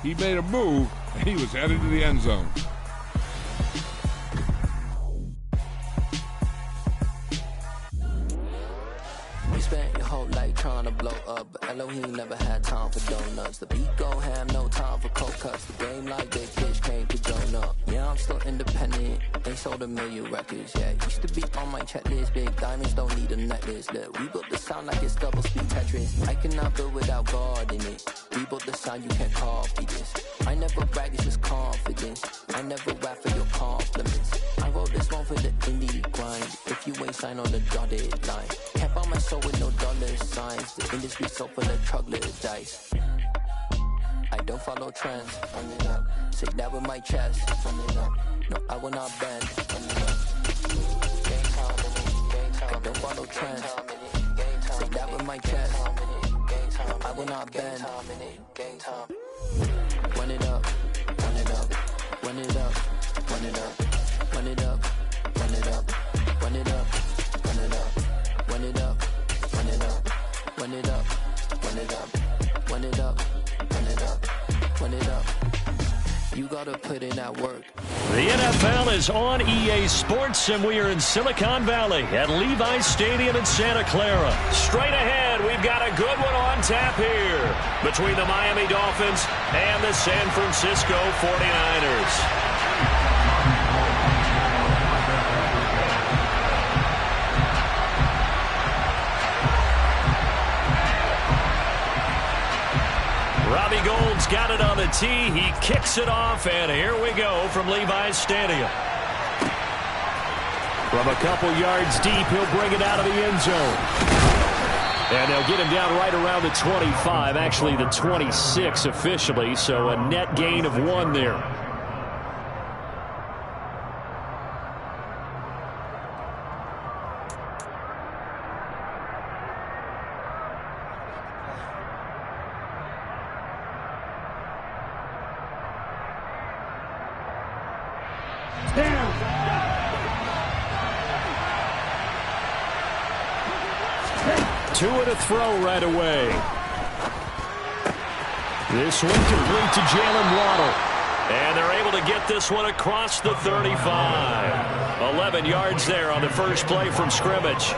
He made a move, and he was headed to the end zone. You spent your whole life trying to blow up, but Elohim never had time for donuts. The beat go ham, no time for cold cuts. The game like big fish came to Jonah. Yeah, I'm still independent. They sold 1 million records, yeah. Used to be on my checklist. Big diamonds don't need a necklace. Look, we built the sound like it's double speed Tetris. I cannot build without God in it. We built the sound, you can't copy this. I never brag, it's just confidence. I never rap for your compliments. I wrote this one for the indie grind. If you ain't signed on the dotted line, can't buy my soul with no dollar signs. The industry so full of troglodytes. I don't follow trends. Say that with my chest. No, I will not bend. I don't follow trends. Say that with my chest. I will not bend. Run it up, run it up, run it up, run it up, run it up, run it up, run it up, run it up, run it up, run it up, run it up, run it up, run it up, run it up, run it up. You gotta put in that work. The NFL is on EA Sports, and we are in Silicon Valley at Levi's Stadium in Santa Clara. Straight ahead, we've got a good one on tap here between the Miami Dolphins and the San Francisco 49ers. Robbie Gould's got it on the tee. He kicks it off, and here we go from Levi's Stadium. From a couple yards deep, he'll bring it out of the end zone. And they'll get him down right around the 25, actually the 26 officially, so a net gain of 1 there. Two and a throw right away. This one complete to Jalen Waddle. And they're able to get this one across the 35. 11 yards there on the first play from scrimmage.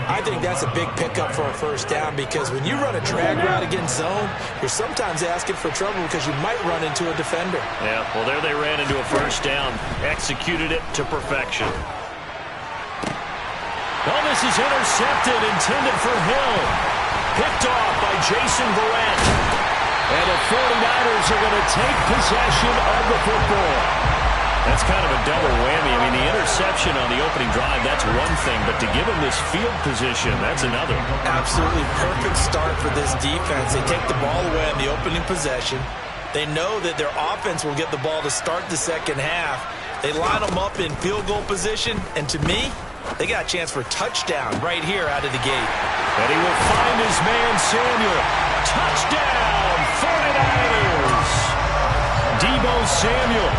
I think that's a big pickup for a first down, because when you run a drag route against zone, you're sometimes asking for trouble because you might run into a defender. Yeah, well, there they ran into a first down. Executed it to perfection. Oh, this is intercepted, intended for Hill. Picked off by Jason Verrett. And the 49ers are going to take possession of the football. That's kind of a double whammy. I mean, the interception on the opening drive, that's one thing. But to give him this field position, that's another. Absolutely perfect start for this defense. They take the ball away on the opening possession. They know that their offense will get the ball to start the second half. They line them up in field goal position. And to me, they got a chance for a touchdown right here out of the gate. And he will find his man, Samuel. Touchdown, 49ers. Deebo Samuel,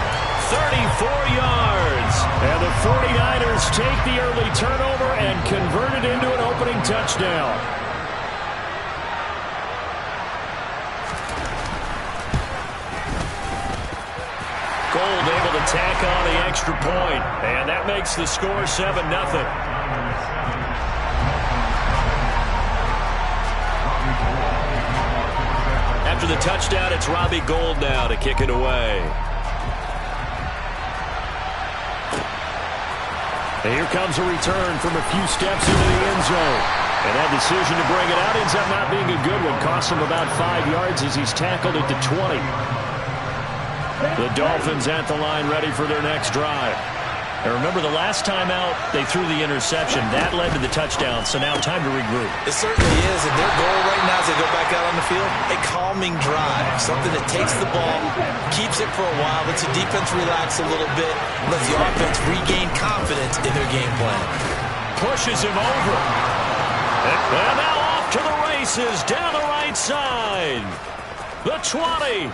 34 yards. And the 49ers take the early turnover and convert it into an opening touchdown. Gould able to tack on the extra point, and that makes the score 7-0. After the touchdown, it's Robbie Gould now to kick it away. And here comes a return from a few steps into the end zone. And that decision to bring it out ends up not being a good one. Costs him about 5 yards as he's tackled it to 20. The Dolphins at the line, ready for their next drive. And remember, the last time out, they threw the interception. That led to the touchdown, so now time to regroup. It certainly is, and their goal right now as they go back out on the field, a calming drive, something that takes the ball, keeps it for a while, lets the defense relax a little bit, lets the offense regain confidence in their game plan. Pushes him over. And now off to the races, down the right side. The 20.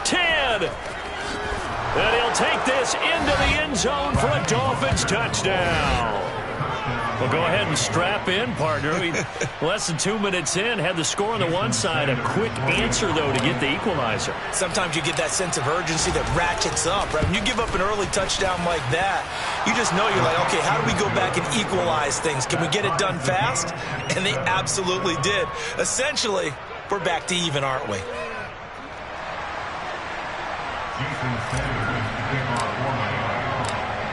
10. And he'll take this into the end zone for a Dolphins touchdown. Well, go ahead and strap in, partner. Less than 2 minutes in, had the score on the one side. A quick answer, though, to get the equalizer. Sometimes you get that sense of urgency that ratchets up, right? When you give up an early touchdown like that, you just know you're like, okay, how do we go back and equalize things? Can we get it done fast? And they absolutely did. Essentially, we're back to even, aren't we?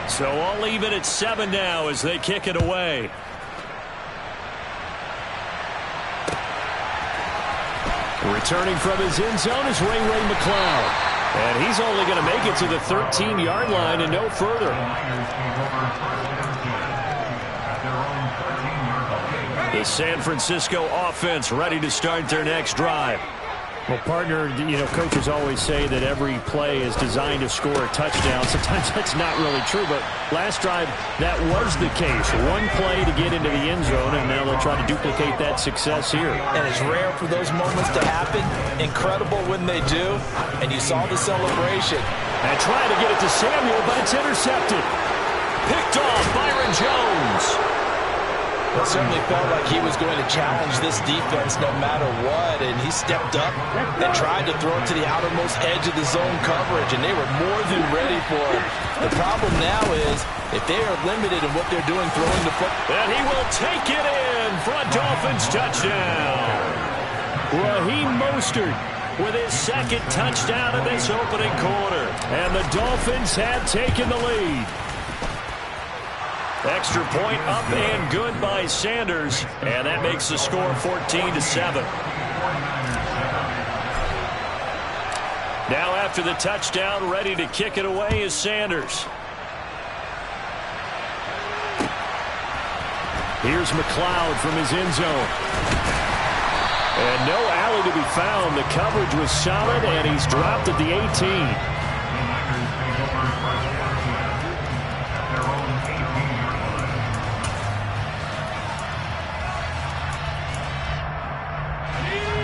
So all even at 7 now as they kick it away. Returning from his end zone is Ray McCloud. And he's only going to make it to the 13-yard line and no further. The San Francisco offense ready to start their next drive. Well, partner, coaches always say that every play is designed to score a touchdown. Sometimes that's not really true, but last drive, that was the case. One play to get into the end zone, and now they'll try to duplicate that success here. And it's rare for those moments to happen. Incredible when they do, and you saw the celebration. And trying to get it to Samuel, but it's intercepted. Picked off Byron Jones. It certainly felt like he was going to challenge this defense no matter what, and he stepped up and tried to throw it to the outermost edge of the zone coverage, and they were more than ready for it. The problem now is if they are limited in what they're doing throwing the football. And he will take it in for a Dolphins touchdown. Raheem Mostert with his second touchdown in this opening quarter, and the Dolphins have taken the lead. Extra point up and good by Sanders, and that makes the score 14-7. Now after the touchdown, ready to kick it away is Sanders. Here's McCloud from his end zone. And no alley to be found. The coverage was solid, and he's dropped at the 18.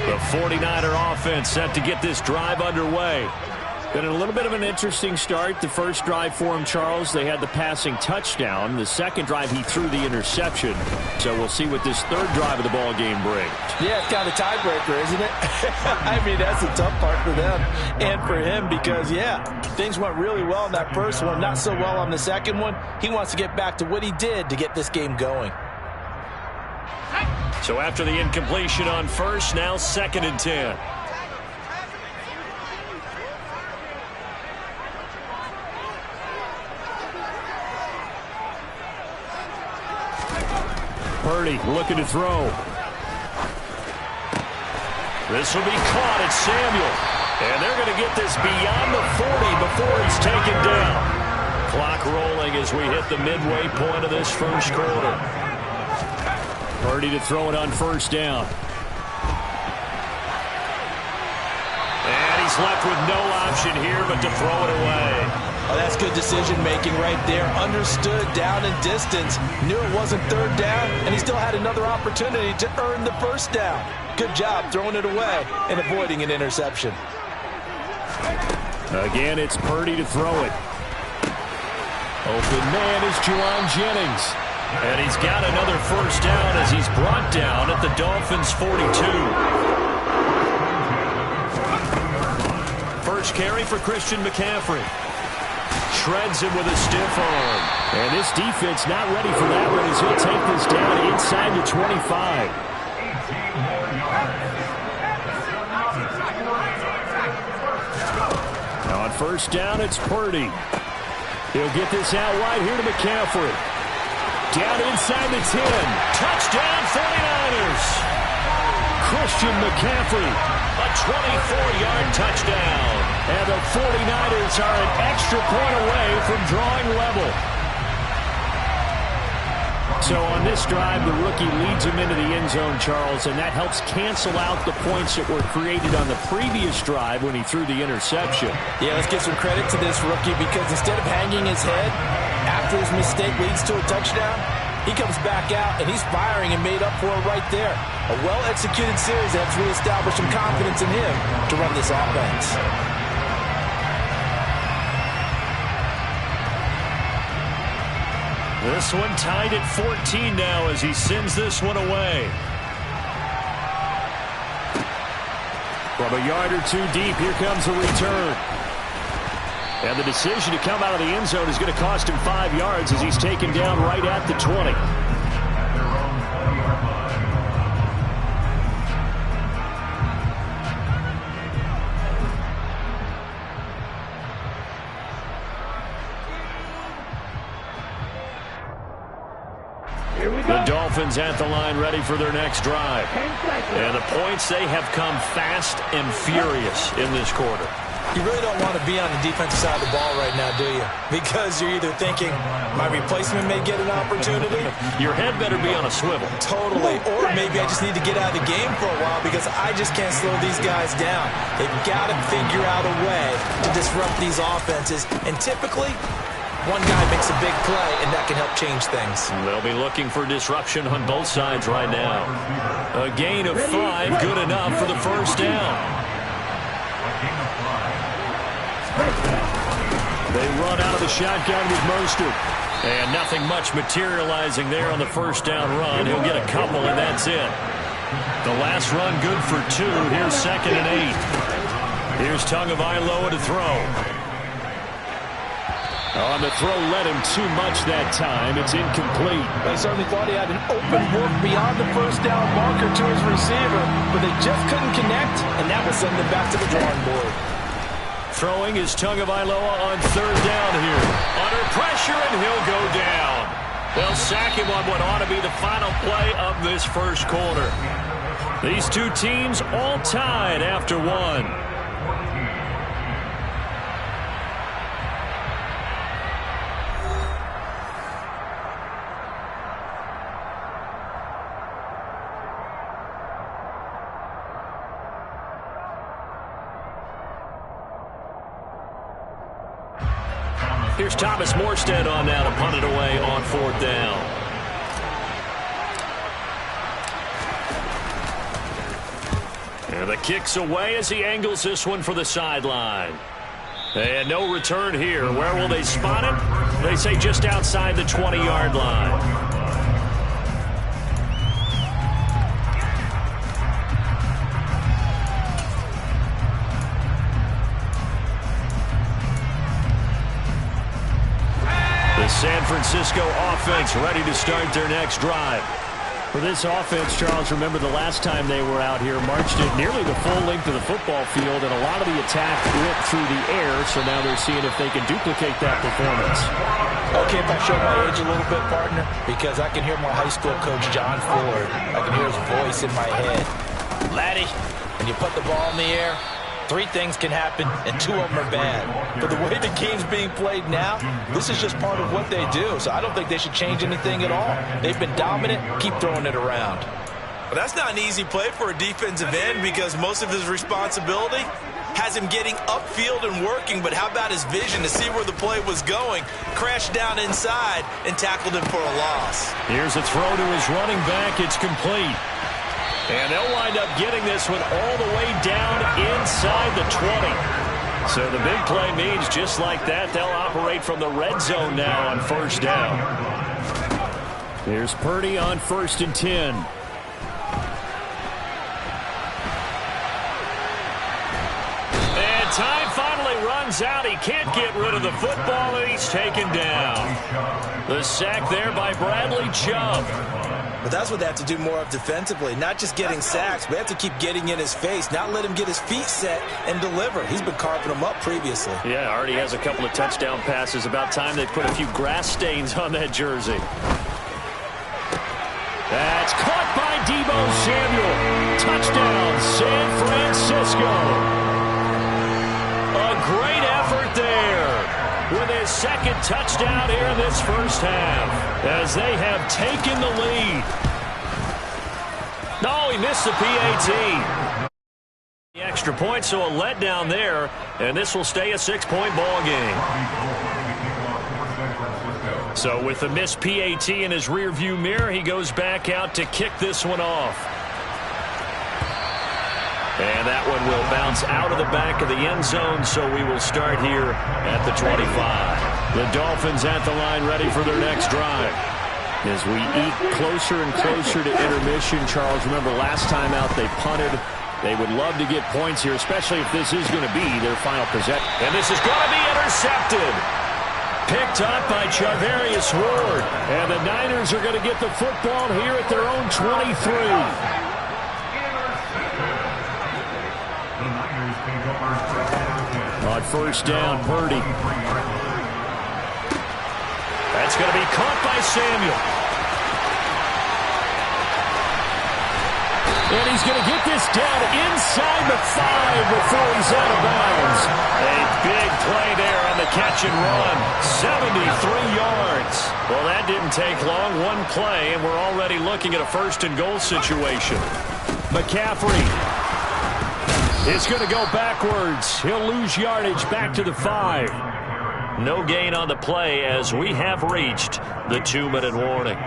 The 49er offense set to get this drive underway. Been a little bit of an interesting start. The first drive for him, Charles, they had the passing touchdown. The second drive, he threw the interception. So we'll see what this third drive of the ball game brings. Yeah, it's kind of a tiebreaker, isn't it? I mean, that's the tough part for them and for him because, yeah, things went really well in that first one, not so well on the second one. He wants to get back to what he did to get this game going. So after the incompletion on first, now 2nd and 10. Purdy looking to throw. This will be caught at Samuel. And they're going to get this beyond the 40 before it's taken down. Clock rolling as we hit the midway point of this first quarter. Purdy to throw it on first down. And he's left with no option here but to throw it away. Oh, that's good decision-making right there. Understood down and distance. Knew it wasn't third down, and he still had another opportunity to earn the first down. Good job throwing it away and avoiding an interception. Again, it's Purdy to throw it. Open man is Juwan Jennings. And he's got another first down as he's brought down at the Dolphins' 42. First carry for Christian McCaffrey. Shreds him with a stiff arm. And this defense not ready for that one as he'll take this down inside the 25. Now on first down, it's Purdy. He'll get this out wide here to McCaffrey. Down inside the 10. Touchdown 49ers. Christian McCaffrey. A 24-yard touchdown. And the 49ers are an extra point away from drawing level. So on this drive, the rookie leads him into the end zone, Charles, and that helps cancel out the points that were created on the previous drive when he threw the interception. Yeah, let's give some credit to this rookie because instead of hanging his head after his mistake leads to a touchdown, he comes back out and he's firing and made up for it right there. A well-executed series that's reestablished some confidence in him to run this offense. This one tied at 14 now as he sends this one away. From a yard or two deep, here comes a return. And the decision to come out of the end zone is going to cost him 5 yards as he's taken down right at the 20. The Dolphins at the line ready for their next drive. And the points, they have come fast and furious in this quarter. You really don't want to be on the defensive side of the ball right now, do you? Because you're either thinking, my replacement may get an opportunity. Your head better be on a swivel. Totally. Or maybe I just need to get out of the game for a while because I just can't slow these guys down. They've got to figure out a way to disrupt these offenses. And typically, one guy makes a big play, and that can help change things. They'll be looking for disruption on both sides right now. A gain of 5, good enough for the first down. They run out of the shotgun with Mostert. And nothing much materializing there on the first down run. He'll get a couple, and that's it. The last run good for 2. Here's 2nd and 8. Here's Tagovailoa to throw. On the throw, led him too much that time. It's incomplete. They certainly thought he had an open look beyond the first down marker to his receiver, but they just couldn't connect, and that will send them back to the drawing board. Throwing is Tagovailoa on 3rd down here. Under pressure, and he'll go down. They'll sack him on what ought to be the final play of this first quarter. These two teams all tied after 1. Here's Thomas Morstead on now to punt it away on 4th down. And the kick's away as he angles this one for the sideline. And no return here. Where will they spot it? They say just outside the 20-yard line. San Francisco offense ready to start their next drive. For this offense, Charles, remember the last time they were out here, marched it nearly the full length of the football field, and a lot of the attack went through the air, so now they're seeing if they can duplicate that performance. Okay, if I show my age a little bit, partner, because I can hear my high school coach, John Ford. I can hear his voice in my head. Laddie, when you put the ball in the air, 3 things can happen, and 2 of them are bad. But the way the game's being played now, this is just part of what they do. So I don't think they should change anything at all. They've been dominant. Keep throwing it around. Well, that's not an easy play for a defensive end because most of his responsibility has him getting upfield and working. But how about his vision to see where the play was going? Crashed down inside and tackled him for a loss. Here's a throw to his running back. It's complete. And they'll wind up getting this one all the way down inside the 20. So the big play means just like that, they'll operate from the red zone now on 1st down. Here's Purdy on 1st and 10. And time finally runs out. He can't get rid of the football, and he's taken down. The sack there by Bradley Chubb. But that's what they have to do more of defensively, not just getting sacks, but they have to keep getting in his face, not let him get his feet set and deliver. He's been carving them up previously. Yeah, already has a couple of touchdown passes. About time they put a few grass stains on that jersey. That's caught by Deebo Samuel. Touchdown, San Francisco. A great effort there with his 2nd touchdown here in this first half as they have taken the lead. No, he missed the PAT. The extra point, so a letdown there, and this will stay a 6-point ball game. So with the missed PAT in his rearview mirror, he goes back out to kick this one off. And that one will bounce out of the back of the end zone, so we will start here at the 25. The Dolphins at the line ready for their next drive. As we eke closer and closer to intermission, Charles, remember last time out they punted. They would love to get points here, especially if this is going to be their final possession. And this is going to be intercepted. Picked up by Charvarius Ward. And the Niners are going to get the football here at their own 23. On first down, Purdy. That's going to be caught by Samuel. And he's going to get this down inside the 5 before he's out of bounds. A big play there on the catch and run. 73 yards. Well, that didn't take long. One play, and we're already looking at a first-and-goal situation. McCaffrey is going to go backwards. He'll lose yardage back to the 5. No gain on the play as we have reached the 2-minute warning.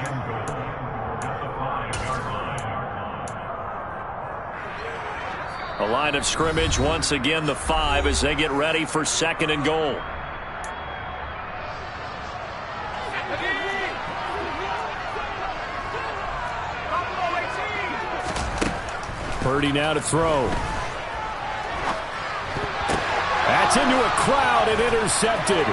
A line of scrimmage, once again the 5 as they get ready for second and goal. Purdy now to throw. That's into a crowd and intercepted.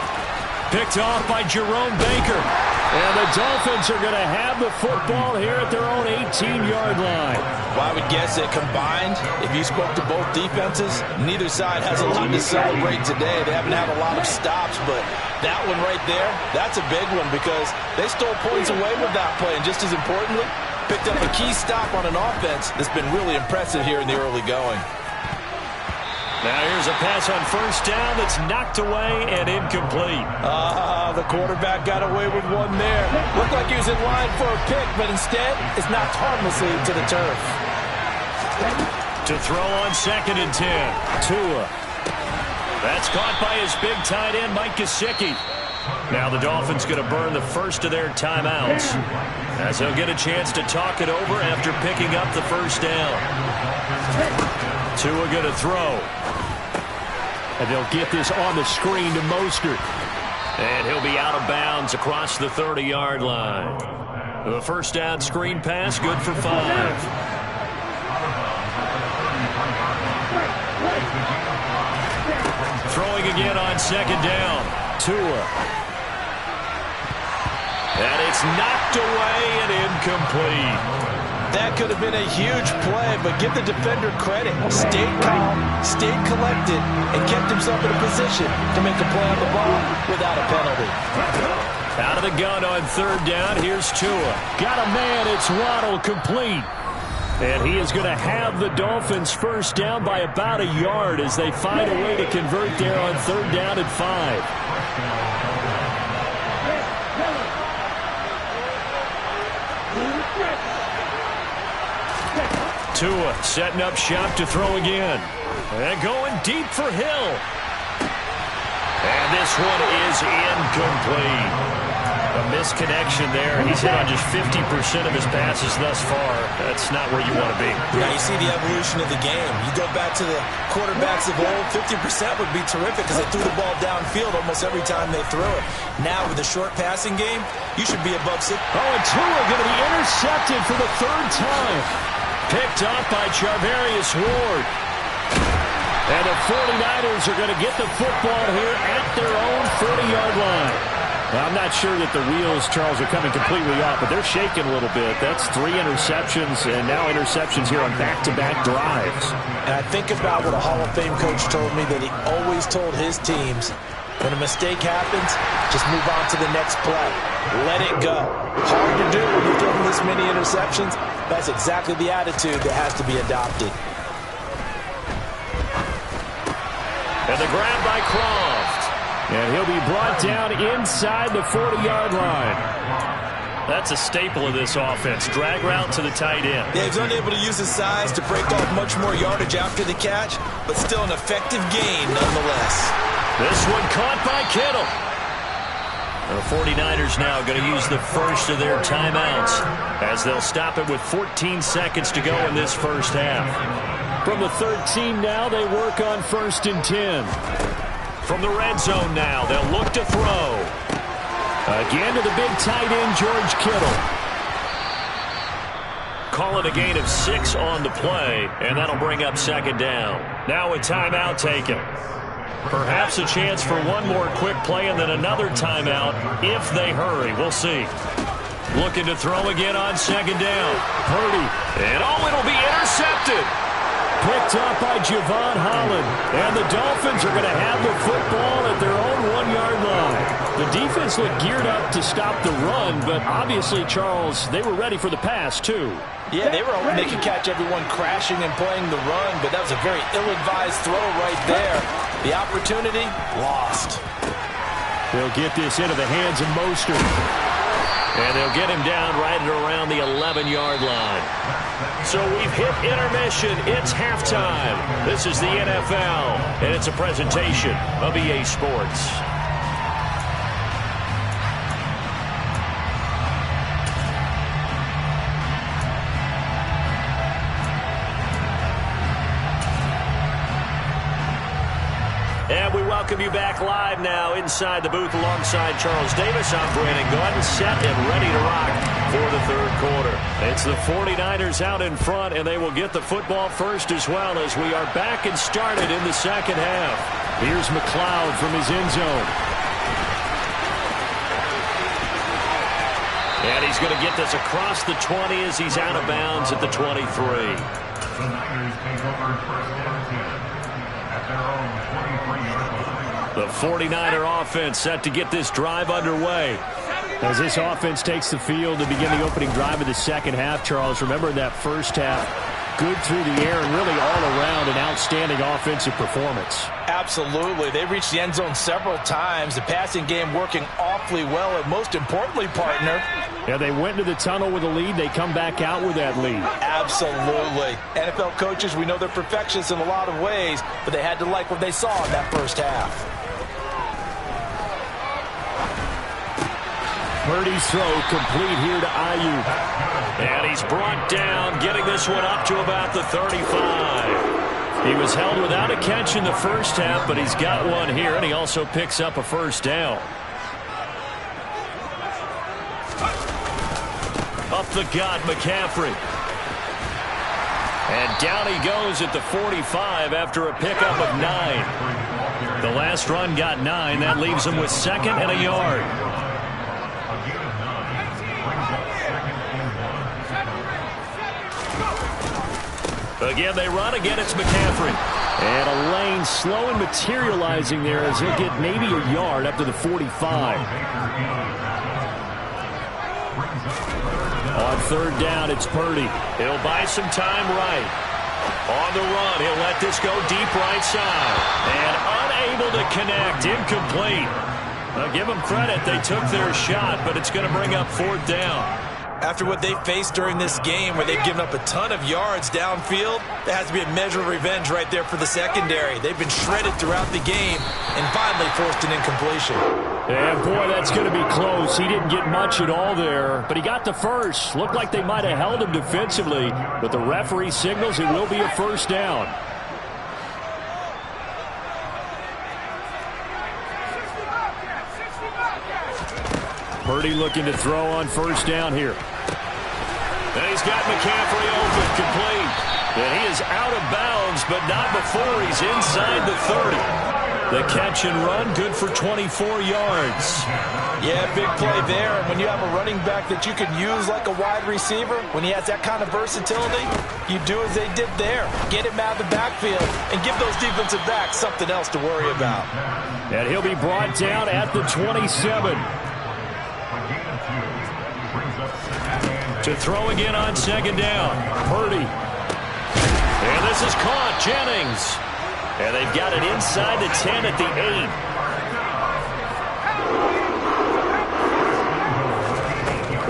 Picked off by Jerome Baker. And the Dolphins are going to have the football here at their own 18-yard line. Well, I would guess that combined, if you spoke to both defenses, neither side has a lot to celebrate today. They haven't had a lot of stops, but that one right there, that's a big one because they stole points away with that play. And just as importantly, picked up a key stop on an offense that's been really impressive here in the early going. Now here's a pass on first down that's knocked away and incomplete. The quarterback got away with one there. Looked like he was in line for a pick, but instead it's knocked harmlessly to the turf. To throw on second and 10. Tua. That's caught by his big tight end, Mike Gesicki. Now the Dolphins going to burn the first of their timeouts as they'll get a chance to talk it over after picking up the first down. Tua going to throw. And they'll get this on the screen to Mostert. And he'll be out of bounds across the 30-yard line. The first down screen pass, good for 5. Throwing again on second down. Tua. And it's knocked away and incomplete. That could have been a huge play, but give the defender credit. Stayed calm, stayed collected, and kept himself in a position to make a play on the ball without a penalty. Out of the gun on third down, here's Tua. Got a man, it's Waddle, complete. And he is going to have the Dolphins first down by about a yard as they find a way to convert there on third down and 5. Tua setting up shop to throw again. And going deep for Hill. And this one is incomplete. A misconnection there. He's hit on just 50% of his passes thus far. That's not where you want to be. Yeah, you see the evolution of the game. You go back to the quarterbacks of old, 50% would be terrific because they threw the ball downfield almost every time they threw it. Now with the short passing game, you should be above 6. Oh, and Tua going to be intercepted for the third time. Picked up by Charvarius Ward. And the 49ers are going to get the football here at their own 30-yard line. Now, I'm not sure that the wheels, Charles, are coming completely off, but they're shaking a little bit. That's 3 interceptions, and now interceptions here on back-to-back drives. And I think about what a Hall of Fame coach told me that he always told his teams, when a mistake happens, just move on to the next play. Let it go. Hard to do when you're throwing this many interceptions. That's exactly the attitude that has to be adopted. And the grab by Croft. And he'll be brought down inside the 40-yard line. That's a staple of this offense. Drag route to the tight end. Yeah, he's unable to use his size to break off much more yardage after the catch, but still an effective gain nonetheless. This one caught by Kittle. The 49ers now going to use the first of their timeouts as they'll stop it with 14 seconds to go in this first half. From the 13 now, they work on 1st and 10. From the red zone now, they'll look to throw. Again to the big tight end, George Kittle. Call it a gain of 6 on the play, and that'll bring up second down. Now a timeout taken. Perhaps a chance for one more quick play and then another timeout if they hurry. We'll see. Looking to throw again on second down. Purdy. And it'll be intercepted. Picked up by Javon Holland. And the Dolphins are going to have the football at their own 1-yard line. The defense looked geared up to stop the run, but obviously, Charles, they were ready for the pass, too. Yeah, they were hoping they could catch everyone crashing and playing the run, but that was a very ill-advised throw right there. The opportunity, lost. They'll get this into the hands of Mostert. And they'll get him down right at around the 11-yard line. So we've hit intermission. It's halftime. This is the NFL, and it's a presentation of EA Sports. And we welcome you back live now inside the booth alongside Charles Davis. I'm Brandon Gaudin, set and ready to rock for the third quarter. It's the 49ers out in front, and they will get the football first as well as we are back and started in the second half. Here's McLeod from his end zone. And he's going to get this across the 20 as he's out of bounds at the 23. The Niners take over first and 10 at their own 23-yard line. The 49er offense set to get this drive underway. As this offense takes the field to begin the opening drive of the second half, Charles, remember that first half, good through the air and really all around an outstanding offensive performance. Absolutely. They reached the end zone several times. The passing game working awfully well, and most importantly, partner, yeah, they went to the tunnel with a lead. They come back out with that lead. Absolutely. NFL coaches, we know they're perfectionists in a lot of ways, but they had to like what they saw in that first half. Purdy's throw complete here to Ayuk. And he's brought down, getting this one up to about the 35. He was held without a catch in the first half, but he's got one here, and he also picks up a first down. Up the gut, McCaffrey. And down he goes at the 45 after a pickup of 9. The last run got 9. That leaves him with second and a yard. Again, they run. Again, it's McCaffrey. And a lane slow and materializing there as he'll get maybe a yard up to the 45. On third down, it's Purdy. He'll buy some time right. On the run, he'll let this go deep right side. And unable to connect, incomplete. Now, give them credit. They took their shot, but it's going to bring up fourth down. After what they faced during this game where they've given up a ton of yards downfield, there has to be a measure of revenge right there for the secondary. They've been shredded throughout the game and finally forced an incompletion. And boy, that's going to be close. He didn't get much at all there, but he got the first. Looked like they might have held him defensively, but the referee signals it will be a first down. Purdy looking to throw on first down here. And he's got McCaffrey open, complete. And he is out of bounds, but not before he's inside the 30. The catch and run, good for 24 yards. Yeah, big play there. And when you have a running back that you can use like a wide receiver, when he has that kind of versatility, you do as they did there. Get him out of the backfield and give those defensive backs something else to worry about. And he'll be brought down at the 27. To throw again on second down. Purdy. And this is caught. Jennings. And they've got it inside the 10 at the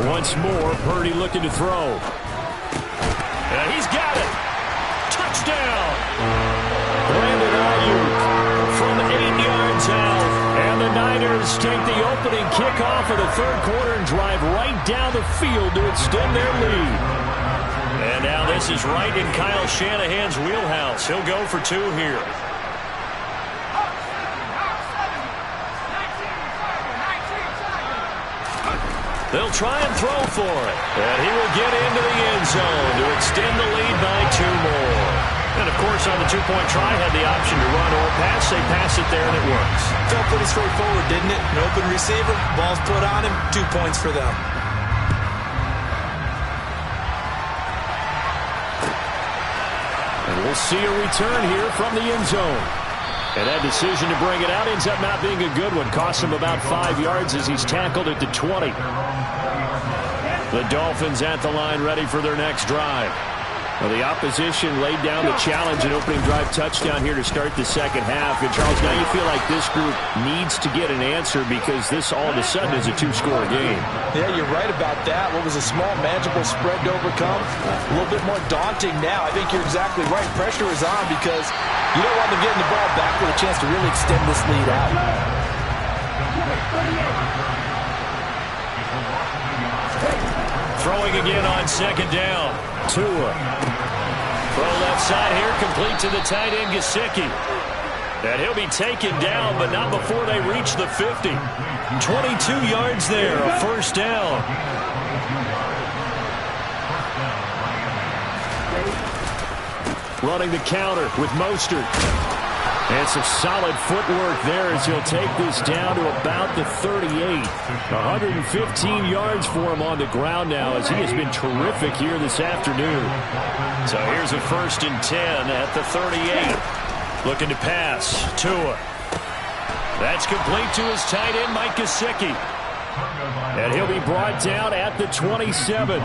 8. Once more, Purdy looking to throw. And he's got it. Touchdown. Brandon Ayuk from 8 yards out. And the Niners take the opening kickoff of the third quarter and drive right down the field to extend their lead. And now this is right in Kyle Shanahan's wheelhouse. He'll go for 2 here. They'll try and throw for it. And he will get into the end zone to extend the lead by 2 more. And, of course, on the two-point try, had the option to run or pass. They pass it there, and it works. Felt pretty straightforward, didn't it? An open receiver, ball's put on him, 2 points for them. And we'll see a return here from the end zone. And that decision to bring it out ends up not being a good one. Costs him about 5 yards as he's tackled at the 20. The Dolphins at the line ready for their next drive. Well, the opposition laid down the challenge and opening drive touchdown here to start the second half. And, Charles, now you feel like this group needs to get an answer because this all of a sudden is a 2-score game. Yeah, you're right about that. What was a small, manageable spread to overcome, a little bit more daunting now. I think you're exactly right. Pressure is on because you don't want them getting the ball back with a chance to really extend this lead out. Throwing again on second down. Tua. Throw left side here, complete to the tight end, Gesicki. And he'll be taken down, but not before they reach the 50. 22 yards there, a first down. Running the counter with Mostert. And some solid footwork there as he'll take this down to about the 38. 115 yards for him on the ground now as he has been terrific here this afternoon. So here's a 1st and 10 at the 38. Looking to pass. Tua. That's complete to his tight end, Mike Gesicki. And he'll be brought down at the 27.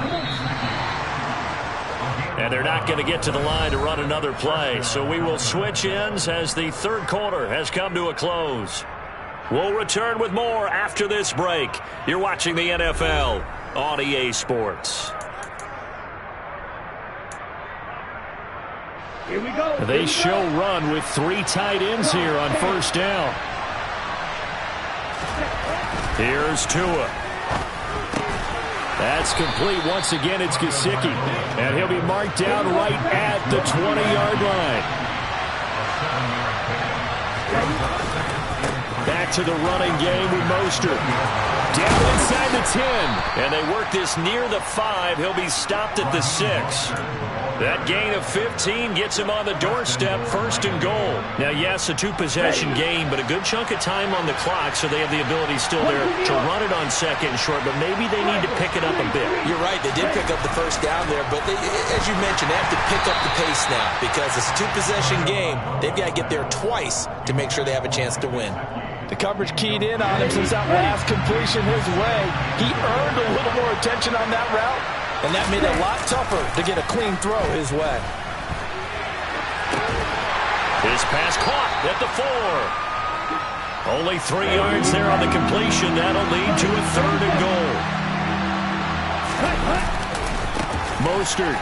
And they're not going to get to the line to run another play. So we will switch ends as the third quarter has come to a close. We'll return with more after this break. You're watching the NFL on EA Sports. Here we go. They show run with 3 tight ends here on first down. Here's Tua. That's complete. Once again, it's Gesicki. And he'll be marked down right at the 20-yard line. Back to the running game with Mostert. Down inside the 10. And they work this near the 5. He'll be stopped at the 6. That gain of 15 gets him on the doorstep, 1st and goal. Now, yes, a 2-possession game, but a good chunk of time on the clock, so they have the ability still there to run it on 2nd and short, but maybe they need to pick it up a bit. You're right. They did pick up the first down there, but as you mentioned, they have to pick up the pace now because it's a 2-possession game. They've got to get there twice to make sure they have a chance to win. The coverage keyed in on him since that last completion his way. He earned a little more attention on that route, and that made it a lot tougher to get a clean throw his way. His pass caught at the 4. Only 3 yards there on the completion. That'll lead to a 3rd and goal. Mostert.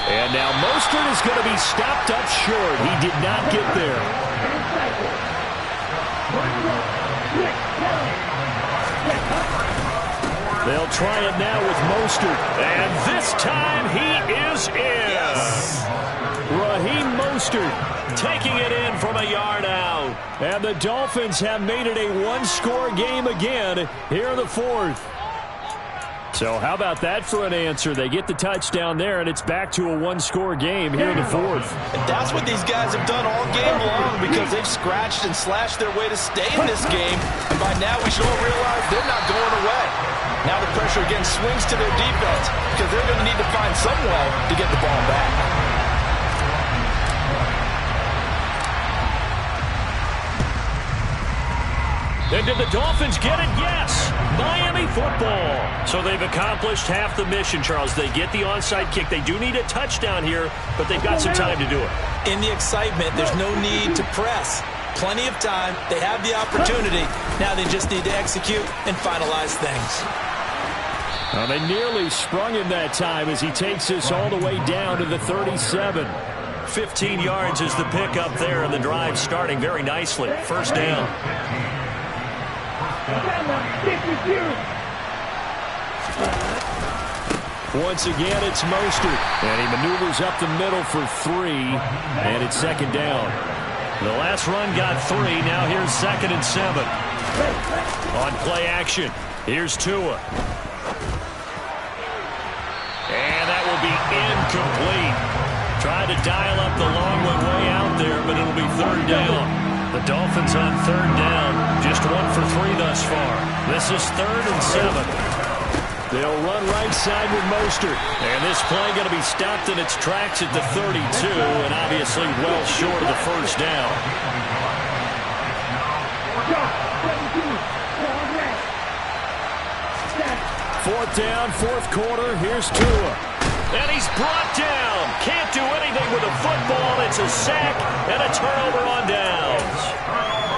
And now Mostert is going to be stopped up short. He did not get there. They'll try it now with Mostert. And this time he is in. Yes. Raheem Mostert taking it in from a yard out. And the Dolphins have made it a 1-score game again here in the 4th. So how about that for an answer? They get the touchdown there, and it's back to a 1-score game here in the 4th. And that's what these guys have done all game long because they've scratched and slashed their way to stay in this game. And by now we should all realize they're not going away. Now the pressure again swings to their defense because they're going to need to find some way to get the ball back. And did the Dolphins get it? Yes. Miami football. So they've accomplished half the mission, Charles. They get the onside kick. They do need a touchdown here, but they've got some time to do it. In the excitement, there's no need to press. Plenty of time. They have the opportunity. Now they just need to execute and finalize things. Well, they nearly sprung him that time as he takes this all the way down to the 37. 15 yards is the pickup there, and the drive starting very nicely. First down. Once again, it's Mostert. And he maneuvers up the middle for 3. And it's 2nd down. The last run got 3. Now here's 2nd and 7. On play action. Here's Tua. And that will be incomplete. Tried to dial up the long one way out there, but it'll be third down. The Dolphins on third down. Just 1 for 3 thus far. This is 3rd and 7. They'll run right side with Mostert. And this play going to be stopped in its tracks at the 32, and obviously well short of the first down. Fourth down, fourth quarter. Here's Tua. And he's brought down. Can't do anything with a football. It's a sack and a turnover on downs.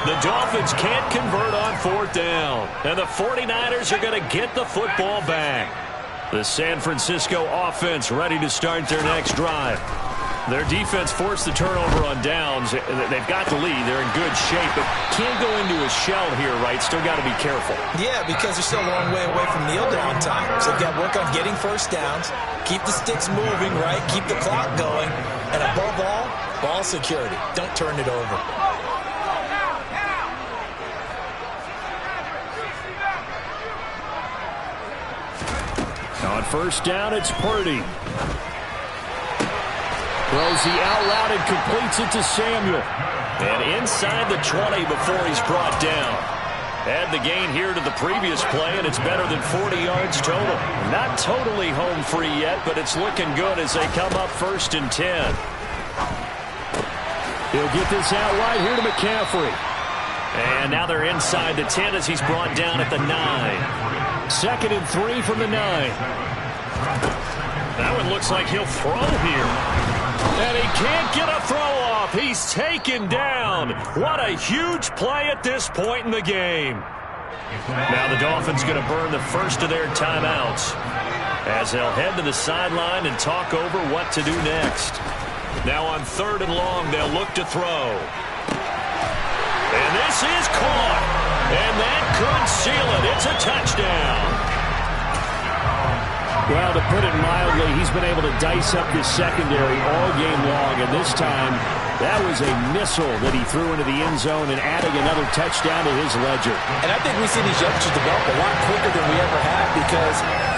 The Dolphins can't convert on fourth down. And the 49ers are going to get the football back. The San Francisco offense ready to start their next drive. Their defense forced the turnover on downs. They've got the lead. They're in good shape, but can't go into a shell here, right? Still got to be careful. Yeah, because they're still a long way away from kneel down time. So they've got to work on getting first downs, keep the sticks moving, right? Keep the clock going. And above all, ball security. Don't turn it over. On first down, it's Purdy. Throws the out loud and completes it to Samuel. And inside the 20 before he's brought down. Add the gain here to the previous play, and it's better than 40 yards total. Not totally home free yet, but it's looking good as they come up 1st and 10. He'll get this out wide here to McCaffrey. And now they're inside the 10 as he's brought down at the 9. 2nd and 3 from the 9. That one looks like he'll throw here. And he can't get a throw off. He's taken down. What a huge play at this point in the game. Now the Dolphins going to burn the first of their timeouts as they'll head to the sideline and talk over what to do next. Now on 3rd and long, they'll look to throw. And this is caught. And that could seal it. It's a touchdown. Well, to put it mildly, he's been able to dice up this secondary all game long, and this time that was a missile that he threw into the end zone and adding another touchdown to his ledger. And I think we see these youngsters develop a lot quicker than we ever have, because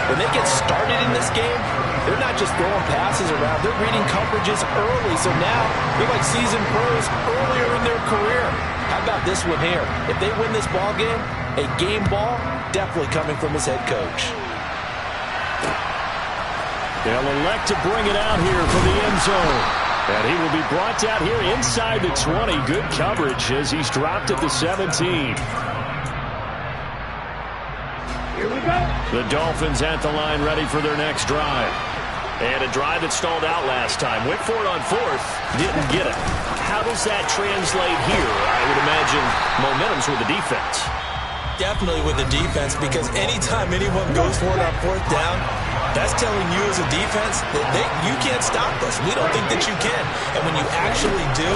when they get started in this game, they're not just throwing passes around. They're reading coverages early, so now they're like seasoned pros earlier in their career. How about this one here? If they win this ball game, a game ball definitely coming from his head coach. They'll elect to bring it out here from the end zone. And he will be brought down here inside the 20. Good coverage as he's dropped at the 17. Here we go. The Dolphins at the line ready for their next drive. And a drive that stalled out last time. Went for it on 4th. Didn't get it. How does that translate here? I would imagine momentum's with the defense. Definitely with the defense, because anytime anyone goes for it on 4th down, that's telling you as a defense that you can't stop us. We don't think that you can. And when you actually do,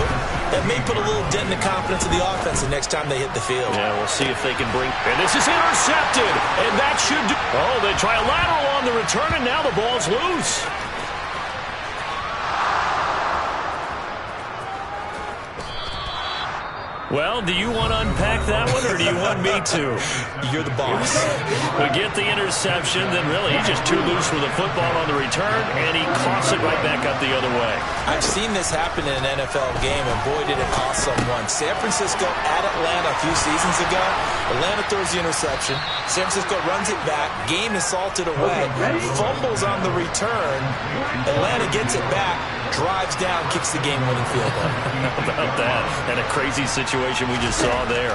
that may put a little dent in the confidence of the offense the next time they hit the field. Yeah, we'll see if they can bring... And this is intercepted. And that should do... Oh, they try a lateral on the return, and now the ball's loose. Well, do you want to unpack that one, or do you want me to? You're the boss. We get the interception, then really he's just too loose with the football on the return, and he coughs it right back up the other way. I've seen this happen in an NFL game, and boy, did it cost someone. San Francisco at Atlanta a few seasons ago. Atlanta throws the interception. San Francisco runs it back. Game is salted away. Fumbles on the return. Atlanta gets it back. Drives down, kicks the game-winning field goal. How about that? And a crazy situation we just saw there.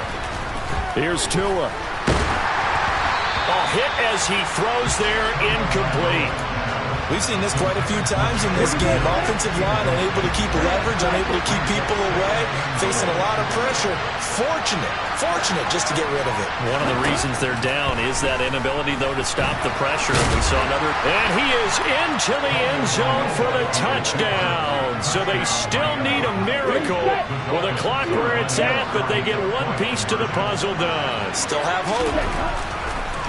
Here's Tua. A hit as he throws there, incomplete. We've seen this quite a few times in this game. Offensive line unable to keep leverage, unable to keep people away, facing a lot of pressure. Fortunate just to get rid of it. One of the reasons they're down is that inability, though, to stop the pressure. We saw another. And he is into the end zone for the touchdown. So they still need a miracle with a clock where it's at, but they get one piece to the puzzle done. Still have hope.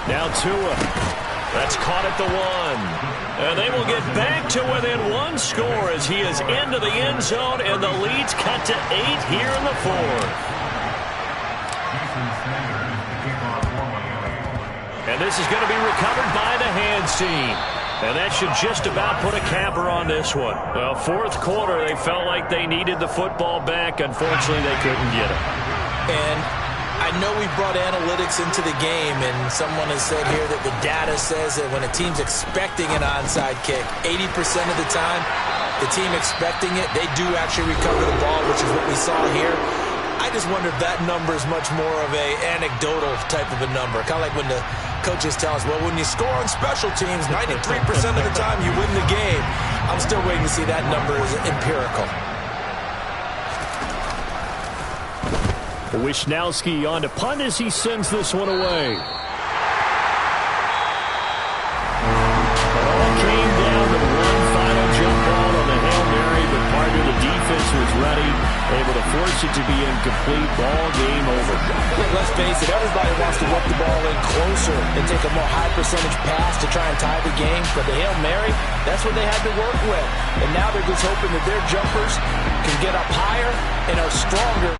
Now Tua. That's caught at the 1. And they will get back to within 1 score as he is into the end zone, and the lead's cut to 8 here in the 4th. And this is going to be recovered by the hands team. And that should just about put a capper on this one. Well, fourth quarter, they felt like they needed the football back. Unfortunately, they couldn't get it. And I know we brought analytics into the game, and someone has said here that the data says that when a team's expecting an onside kick, 80% of the time, the team expecting it, they do actually recover the ball, which is what we saw here. I just wonder if that number is much more of a anecdotal type of a number. Kind of like when the coaches tell us, well, when you score on special teams, 93% of the time you win the game. I'm still waiting to see that number is empirical. Wisnowski on to punt as he sends this one away. It all came down to one final jump ball on the Hail Mary, but part of the defense was ready, able to force it to be incomplete. Ball game over. Look, let's face it, everybody wants to work the ball in closer and take a more high percentage pass to try and tie the game. But the Hail Mary, that's what they had to work with. And now they're just hoping that their jumpers can get up higher and are stronger.